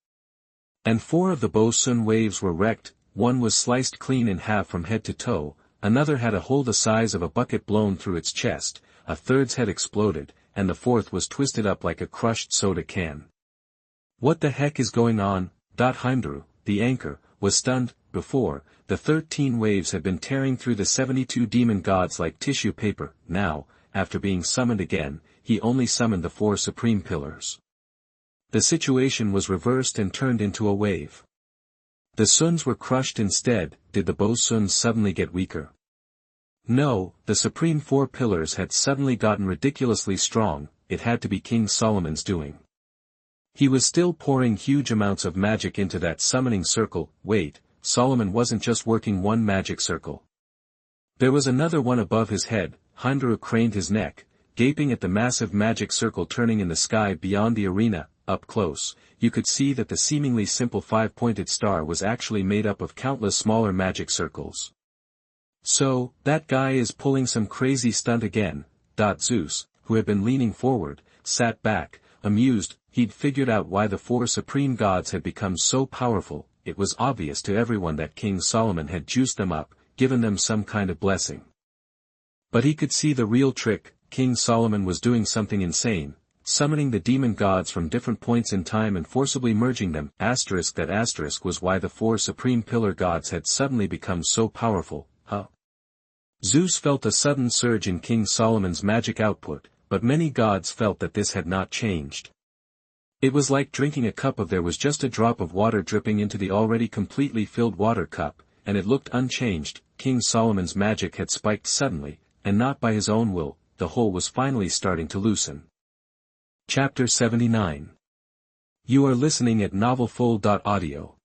And 4 of the Bo-Sun waves were wrecked. One was sliced clean in half from head to toe, another had a hole the size of a bucket blown through its chest, a third's head exploded, and the 4th was twisted up like a crushed soda can. What the heck is going on? Heimdall, the anchor, was stunned. Before, the 13 waves had been tearing through the 72 demon gods like tissue paper. Now, after being summoned again, he only summoned the 4 supreme pillars. The situation was reversed and turned into a wave. The Suns were crushed instead. Did the Bo-Suns suddenly get weaker? No, the supreme 4 pillars had suddenly gotten ridiculously strong. It had to be King Solomon's doing. He was still pouring huge amounts of magic into that summoning circle. Wait, Solomon wasn't just working one magic circle. There was another one above his head. Heimdall craned his neck, gaping at the massive magic circle turning in the sky beyond the arena. Up close, you could see that the seemingly simple 5-pointed star was actually made up of countless smaller magic circles. So, that guy is pulling some crazy stunt again. Zeus, who had been leaning forward, sat back, amused. He'd figured out why the 4 supreme gods had become so powerful. It was obvious to everyone that King Solomon had juiced them up, given them some kind of blessing. But he could see the real trick. King Solomon was doing something insane, summoning the demon gods from different points in time and forcibly merging them. That asterisk was why the 4 supreme pillar gods had suddenly become so powerful. Zeus felt a sudden surge in King Solomon's magic output, but many gods felt that this had not changed. It was like drinking a cup of there was just a drop of water dripping into the already completely filled water cup, and it looked unchanged. King Solomon's magic had spiked suddenly, and not by his own will. The hole was finally starting to loosen. Chapter 79. You are listening at novelfull.audio.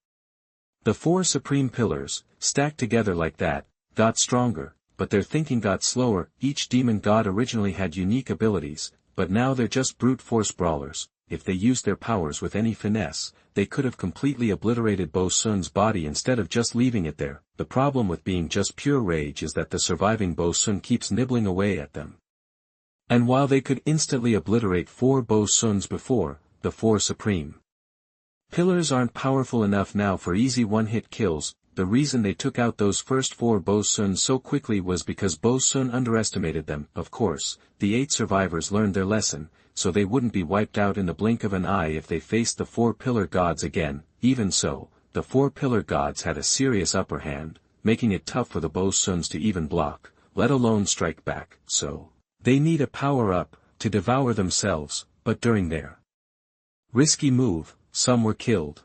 The 4 supreme pillars, stacked together like that, got stronger, but their thinking got slower. Each demon god originally had unique abilities, but now they're just brute force brawlers. If they used their powers with any finesse, they could have completely obliterated Bo-Sun's body instead of just leaving it there. The problem with being just pure rage is that the surviving Bo-Sun keeps nibbling away at them. And while they could instantly obliterate 4 Bo-Suns before, the 4 supreme pillars aren't powerful enough now for easy one-hit kills. The reason they took out those first 4 Bo-Suns so quickly was because Bo-Sun underestimated them. Of course, the 8 survivors learned their lesson, so they wouldn't be wiped out in the blink of an eye if they faced the 4 pillar gods again. Even so, the 4 pillar gods had a serious upper hand, making it tough for the Bo-Suns to even block, let alone strike back. So, they need a power-up to devour themselves. But during their risky move, some were killed.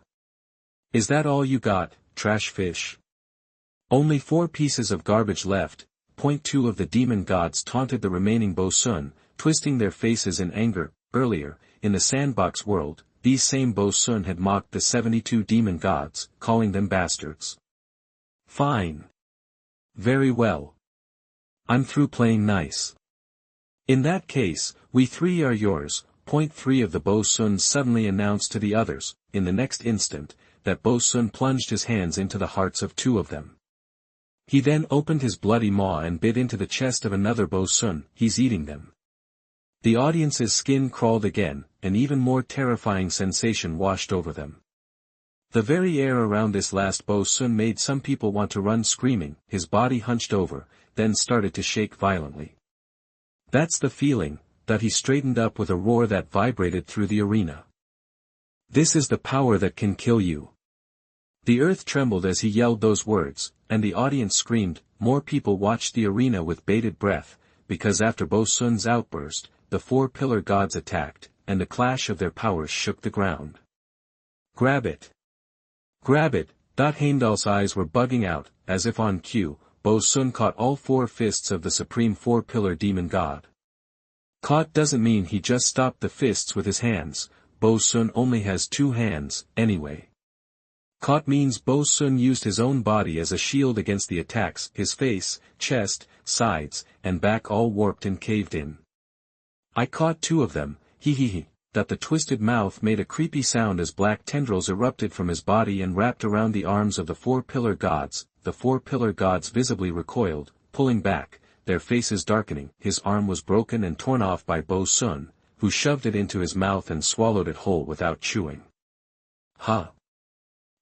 Is that all you got, trash fish? Only 4 pieces of garbage left. 2 of the demon gods taunted the remaining Bo-Sun, twisting their faces in anger. Earlier, in the sandbox world, these same Bo-Sun had mocked the 72 demon gods, calling them bastards. Fine. Very well. I'm through playing nice. In that case, we 3 are yours. 3 of the Bo-Sun suddenly announced to the others. In the next instant, that Bo-Sun plunged his hands into the hearts of 2 of them. He then opened his bloody maw and bit into the chest of another Bo-Sun. He's eating them. The audience's skin crawled again. An even more terrifying sensation washed over them. The very air around this last Bo-Sun made some people want to run screaming. His body hunched over, then started to shake violently. That's the feeling, that he straightened up with a roar that vibrated through the arena. This is the power that can kill you. The earth trembled as he yelled those words, and the audience screamed. More people watched the arena with bated breath, because after Bo-Sun's outburst, the 4 pillar gods attacked, and the clash of their powers shook the ground. Grab it. Grab it. Heimdall's eyes were bugging out. As if on cue, Bo-Sun caught all 4 fists of the supreme 4 pillar demon god. Caught doesn't mean he just stopped the fists with his hands. Bo-Sun only has 2 hands, anyway. Caught means Bo Sun used his own body as a shield against the attacks, his face, chest, sides, and back all warped and caved in. I caught 2 of them, he. That the twisted mouth made a creepy sound as black tendrils erupted from his body and wrapped around the arms of the 4 pillar gods. The 4 pillar gods visibly recoiled, pulling back, their faces darkening. His arm was broken and torn off by Bo Sun, who shoved it into his mouth and swallowed it whole without chewing. Huh.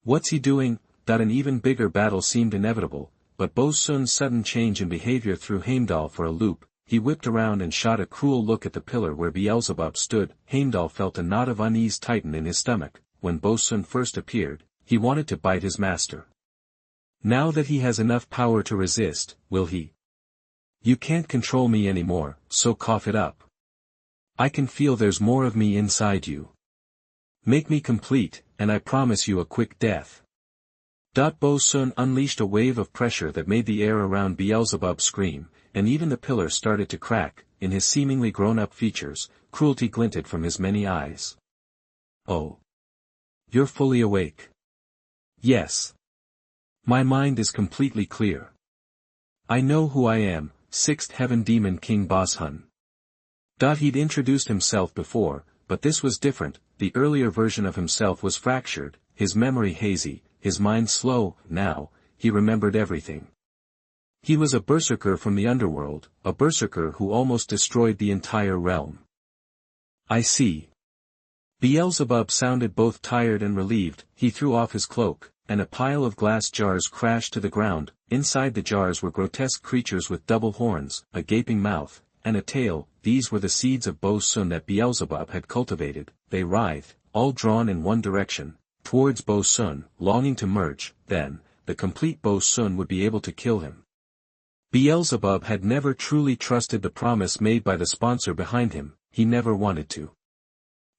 What's he doing? That an even bigger battle seemed inevitable, but Bo Sun's sudden change in behavior threw Heimdall for a loop. He whipped around and shot a cruel look at the pillar where Beelzebub stood. Heimdall felt a knot of unease tighten in his stomach. When Bo Sun first appeared, he wanted to bite his master. Now that he has enough power to resist, will he? You can't control me anymore, so cough it up. I can feel there's more of me inside you. Make me complete, and I promise you a quick death. Bo Sun unleashed a wave of pressure that made the air around Beelzebub scream, and even the pillar started to crack. In his seemingly grown-up features, cruelty glinted from his many eyes. Oh. You're fully awake. Yes. My mind is completely clear. I know who I am, 6th Heaven Demon King Bosshun. He'd introduced himself before, but this was different. The earlier version of himself was fractured, his memory hazy, his mind slow. Now, he remembered everything. He was a berserker from the underworld, a berserker who almost destroyed the entire realm. I see. Beelzebub sounded both tired and relieved. He threw off his cloak, and a pile of glass jars crashed to the ground. Inside the jars were grotesque creatures with double horns, a gaping mouth, and a tail. These were the seeds of Bo Sun that Beelzebub had cultivated. They writhed, all drawn in one direction, towards Bo Sun, longing to merge. Then, the complete Bo Sun would be able to kill him. Beelzebub had never truly trusted the promise made by the sponsor behind him. He never wanted to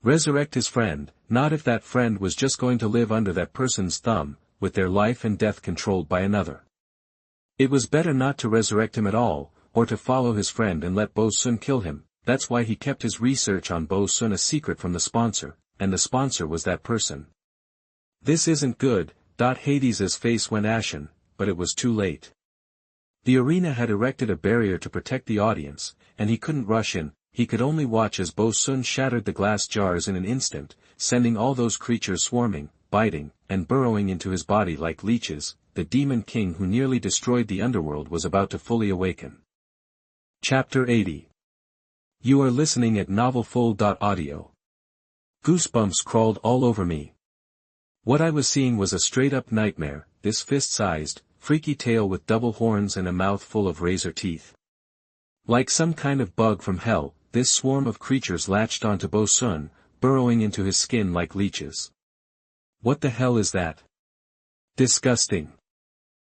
resurrect his friend, not if that friend was just going to live under that person's thumb, with their life and death controlled by another. It was better not to resurrect him at all, or to follow his friend and let Bo Sun kill him. That's why he kept his research on Bo Sun a secret from the sponsor, and the sponsor was that person. This isn't good. Hades's face went ashen, but it was too late. The arena had erected a barrier to protect the audience, and he couldn't rush in. He could only watch as Bo Sun shattered the glass jars in an instant, sending all those creatures swarming, biting, and burrowing into his body like leeches. The Demon King who nearly destroyed the underworld was about to fully awaken. Chapter 80. You are listening at novelfull.audio. Goosebumps crawled all over me. What I was seeing was a straight-up nightmare, this fist-sized, freaky tail with double horns and a mouth full of razor teeth. Like some kind of bug from hell, this swarm of creatures latched onto Bo Sun, burrowing into his skin like leeches. What the hell is that? Disgusting.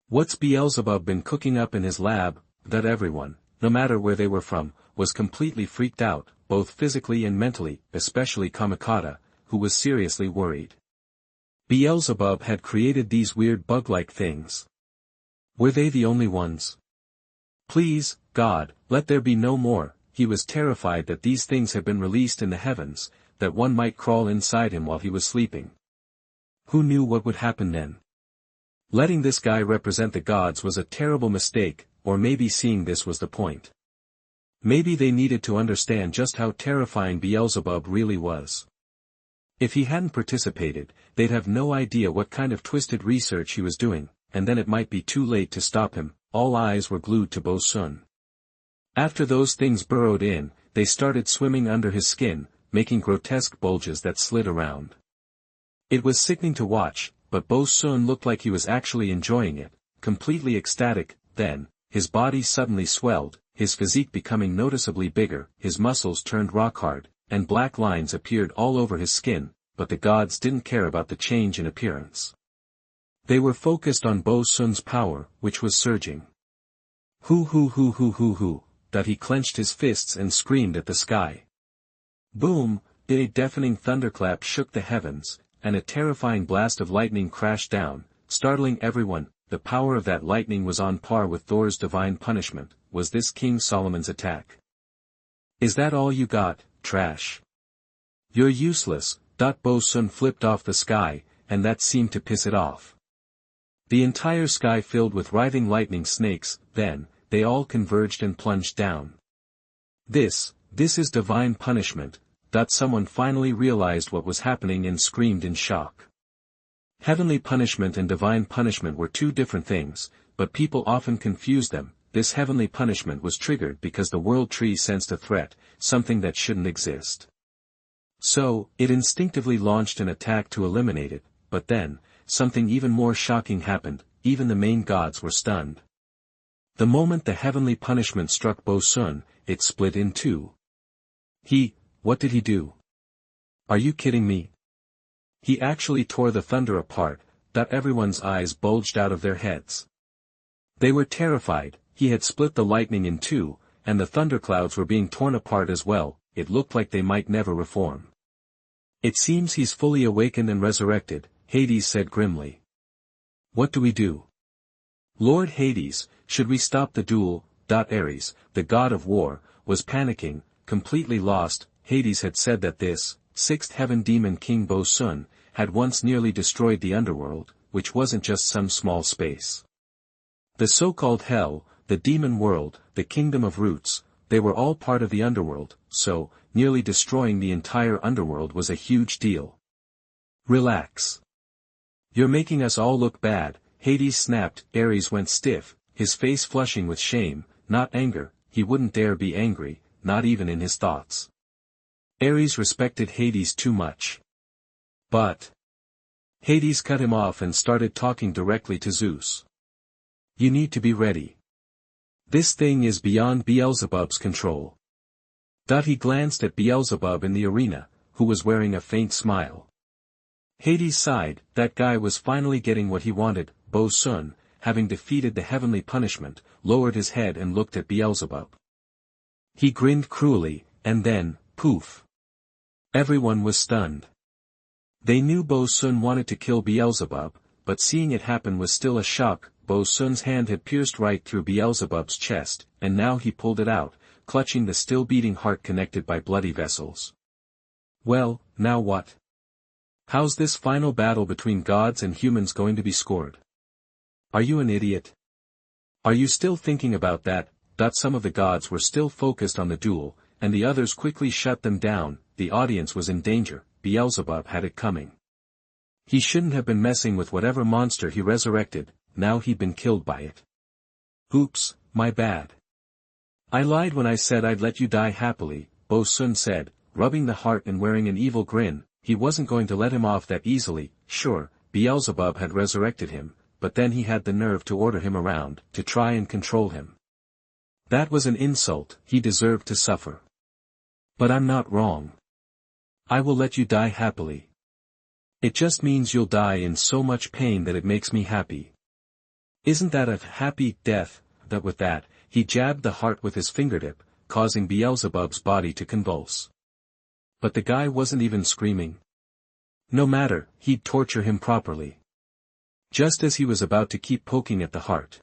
What's Beelzebub been cooking up in his lab? That everyone, no matter where they were from, was completely freaked out, both physically and mentally, especially Kamikata, who was seriously worried. Beelzebub had created these weird bug-like things. Were they the only ones? Please, God, let there be no more. He was terrified that these things had been released in the heavens, that one might crawl inside him while he was sleeping. Who knew what would happen then? Letting this guy represent the gods was a terrible mistake, or maybe seeing this was the point. Maybe they needed to understand just how terrifying Beelzebub really was. If he hadn't participated, they'd have no idea what kind of twisted research he was doing, and then it might be too late to stop him. All eyes were glued to Bo Sun. After those things burrowed in, they started swimming under his skin, making grotesque bulges that slid around. It was sickening to watch, but Bo Sun looked like he was actually enjoying it, completely ecstatic. Then, his body suddenly swelled, his physique becoming noticeably bigger, his muscles turned rock hard, and black lines appeared all over his skin, but the gods didn't care about the change in appearance. They were focused on Bo Sun's power, which was surging. Hoo, that he clenched his fists and screamed at the sky. Boom, a deafening thunderclap shook the heavens, and a terrifying blast of lightning crashed down, startling everyone. The power of that lightning was on par with Thor's divine punishment. Was this King Solomon's attack? Is that all you got, trash? You're useless. Bo Sun flipped off the sky, and that seemed to piss it off. The entire sky filled with writhing lightning snakes, then, they all converged and plunged down. This is divine punishment. Someone finally realized what was happening and screamed in shock. Heavenly punishment and divine punishment were two different things, but people often confuse them. This heavenly punishment was triggered because the world tree sensed a threat, something that shouldn't exist. So, it instinctively launched an attack to eliminate it, but then, something even more shocking happened. Even the main gods were stunned. The moment the heavenly punishment struck Bo-sun, it split in two. What did he do? Are you kidding me? He actually tore the thunder apart. Everyone's eyes bulged out of their heads. They were terrified. He had split the lightning in two, and the thunderclouds were being torn apart as well. It looked like they might never reform. It seems he's fully awakened and resurrected, Hades said grimly. What do we do? Lord Hades, should we stop the duel? Ares, the god of war, was panicking, completely lost. Hades had said that this, sixth heaven demon King Bo-sun, had once nearly destroyed the underworld, which wasn't just some small space. The so-called hell, the demon world, the kingdom of roots, they were all part of the underworld, so, nearly destroying the entire underworld was a huge deal. Relax. You're making us all look bad, Hades snapped. Ares went stiff, his face flushing with shame, not anger. He wouldn't dare be angry, not even in his thoughts. Ares respected Hades too much. But Hades cut him off and started talking directly to Zeus. You need to be ready. This thing is beyond Beelzebub's control. He glanced at Beelzebub in the arena, who was wearing a faint smile. Hades sighed. That guy was finally getting what he wanted. Bo-sun, having defeated the heavenly punishment, lowered his head and looked at Beelzebub. He grinned cruelly, and then, poof. Everyone was stunned. They knew Bo-sun wanted to kill Beelzebub, but seeing it happen was still a shock. Bo-sun's hand had pierced right through Beelzebub's chest, and now he pulled it out, clutching the still beating heart connected by bloody vessels. Well, now what? How's this final battle between gods and humans going to be scored? Are you an idiot? Are you still thinking about that? Some of the gods were still focused on the duel, and the others quickly shut them down. The audience was in danger. Beelzebub had it coming. He shouldn't have been messing with whatever monster he resurrected. Now he'd been killed by it. Oops, my bad. I lied when I said I'd let you die happily, Bo-sun said, rubbing the heart and wearing an evil grin. He wasn't going to let him off that easily. Sure, Beelzebub had resurrected him, but then he had the nerve to order him around, to try and control him. That was an insult. He deserved to suffer. But I'm not wrong. I will let you die happily. It just means you'll die in so much pain that it makes me happy. Isn't that a happy death? With that, he jabbed the heart with his fingertip, causing Beelzebub's body to convulse. But the guy wasn't even screaming. No matter, he'd torture him properly. Just as he was about to keep poking at the heart.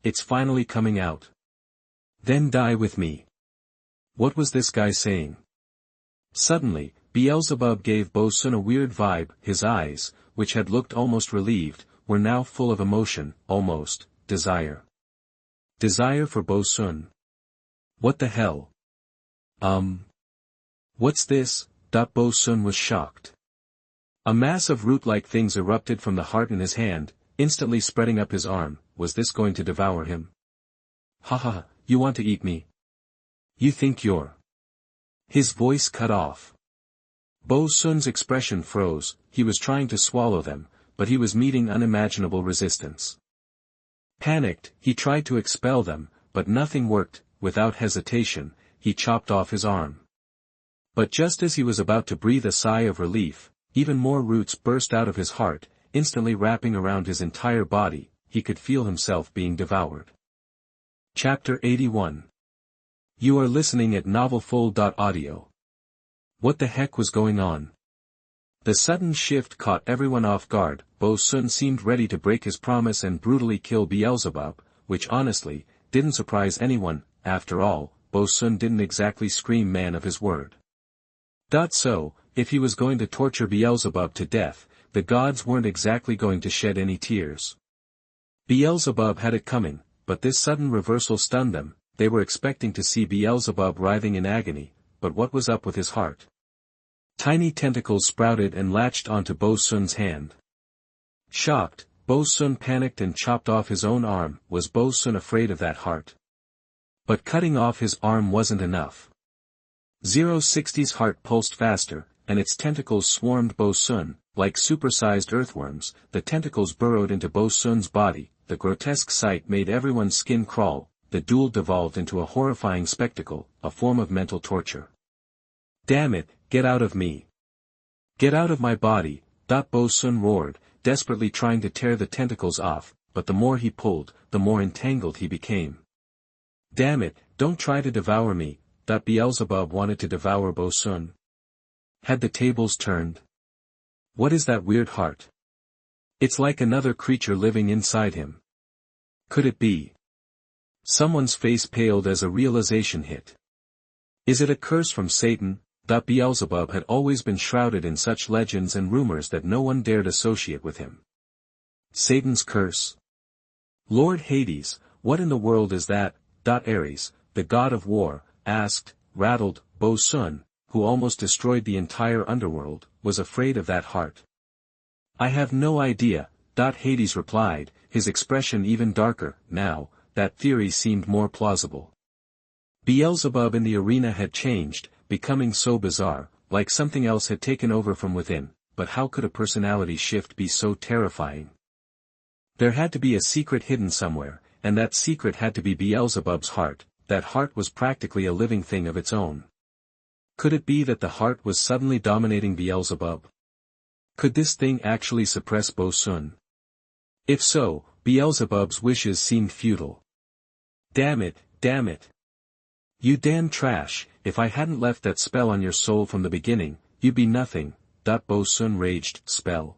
It's finally coming out. Then die with me. What was this guy saying? Suddenly, Beelzebub gave Bo-sun a weird vibe. His eyes, which had looked almost relieved, were now full of emotion, almost, desire. Desire for Bo-sun. What the hell? What's this? Bo-sun was shocked. A mass of root-like things erupted from the heart in his hand, instantly spreading up his arm. Was this going to devour him? You want to eat me? You think you're... His voice cut off. Bo-sun's expression froze. He was trying to swallow them, but he was meeting unimaginable resistance. Panicked, he tried to expel them, but nothing worked. Without hesitation, he chopped off his arm. But just as he was about to breathe a sigh of relief, even more roots burst out of his heart, instantly wrapping around his entire body. He could feel himself being devoured. Chapter 81. You are listening at novelfull.audio. What the heck was going on? The sudden shift caught everyone off guard. Bo-sun seemed ready to break his promise and brutally kill Beelzebub, which honestly, didn't surprise anyone. After all, Bo-sun didn't exactly scream man of his word. So, if he was going to torture Beelzebub to death, the gods weren't exactly going to shed any tears. Beelzebub had it coming, but this sudden reversal stunned them. They were expecting to see Beelzebub writhing in agony, but what was up with his heart? Tiny tentacles sprouted and latched onto Bo Sun's hand. Shocked, Bo Sun panicked and chopped off his own arm. Was Bo Sun afraid of that heart? But cutting off his arm wasn't enough. 060's heart pulsed faster, and its tentacles swarmed Bo Sun. Like supersized earthworms, the tentacles burrowed into Bo Sun's body. The grotesque sight made everyone's skin crawl. The duel devolved into a horrifying spectacle, a form of mental torture. Damn it, get out of me. Get out of my body, Bo Sun roared, desperately trying to tear the tentacles off, but the more he pulled, the more entangled he became. Damn it, don't try to devour me, Beelzebub wanted to devour Bo Sun. Had the tables turned? What is that weird heart? It's like another creature living inside him. Could it be? Someone's face paled as a realization hit. Is it a curse from Satan? Beelzebub had always been shrouded in such legends and rumors that no one dared associate with him. Satan's curse? Lord Hades, what in the world is that? Ares, the god of war, asked, rattled. Bo Sun, who almost destroyed the entire underworld, was afraid of that heart. I have no idea, Hades replied, his expression even darker. Now, that theory seemed more plausible. Beelzebub in the arena had changed, becoming so bizarre, like something else had taken over from within, but how could a personality shift be so terrifying? There had to be a secret hidden somewhere, and that secret had to be Beelzebub's heart. That heart was practically a living thing of its own. Could it be that the heart was suddenly dominating Beelzebub? Could this thing actually suppress Bo Sun? If so, Beelzebub's wishes seemed futile. Damn it, damn it. You damn trash, if I hadn't left that spell on your soul from the beginning, you'd be nothing. Bo Sun raged. Spell.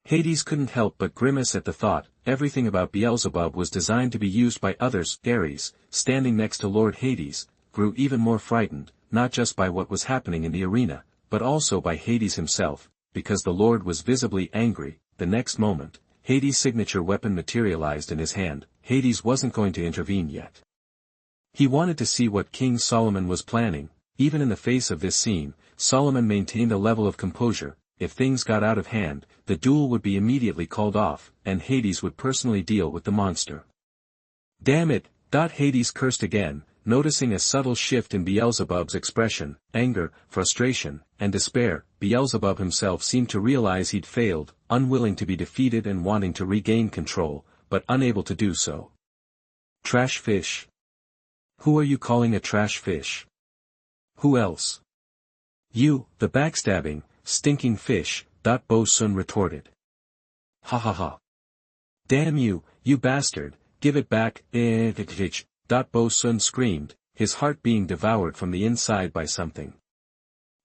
Hades couldn't help but grimace at the thought. Everything about Beelzebub was designed to be used by others. Ares, standing next to Lord Hades, grew even more frightened, not just by what was happening in the arena, but also by Hades himself, because the Lord was visibly angry. The next moment, Hades' signature weapon materialized in his hand. Hades wasn't going to intervene yet. He wanted to see what King Solomon was planning. Even in the face of this scene, Solomon maintained a level of composure. If things got out of hand, the duel would be immediately called off, and Hades would personally deal with the monster. Damn it, Hades cursed again, noticing a subtle shift in Beelzebub's expression. Anger, frustration, and despair. Beelzebub himself seemed to realize he'd failed, unwilling to be defeated and wanting to regain control, but unable to do so. Trash fish. Who are you calling a trash fish? Who else? You, the backstabbing, stinking fish, Bo Sun retorted. Ha ha ha. Damn you, you bastard, give it back, Bo Sun screamed, his heart being devoured from the inside by something.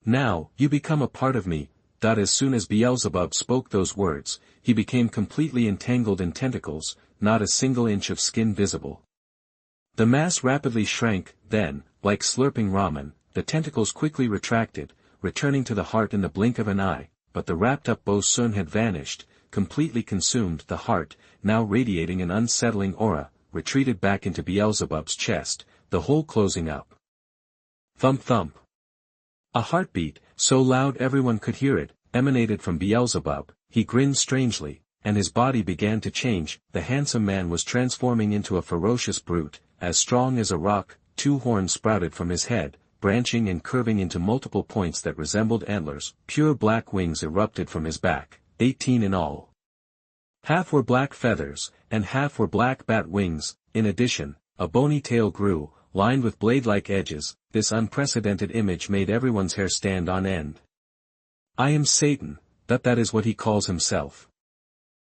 Now, you become a part of me. As soon as Beelzebub spoke those words, he became completely entangled in tentacles, not a single inch of skin visible. The mass rapidly shrank, then, like slurping ramen, the tentacles quickly retracted, returning to the heart in the blink of an eye, but the wrapped-up Bo Sun had vanished, completely consumed. The heart, now radiating an unsettling aura, retreated back into Beelzebub's chest, the hole closing up. Thump thump. A heartbeat, so loud everyone could hear it, emanated from Beelzebub. He grinned strangely, and his body began to change. The handsome man was transforming into a ferocious brute, as strong as a rock. 2 horns sprouted from his head, branching and curving into multiple points that resembled antlers. Pure black wings erupted from his back, 18 in all. Half were black feathers, and half were black bat wings. In addition, a bony tail grew, lined with blade-like edges. This unprecedented image made everyone's hair stand on end. I am Satan, that is what he calls himself.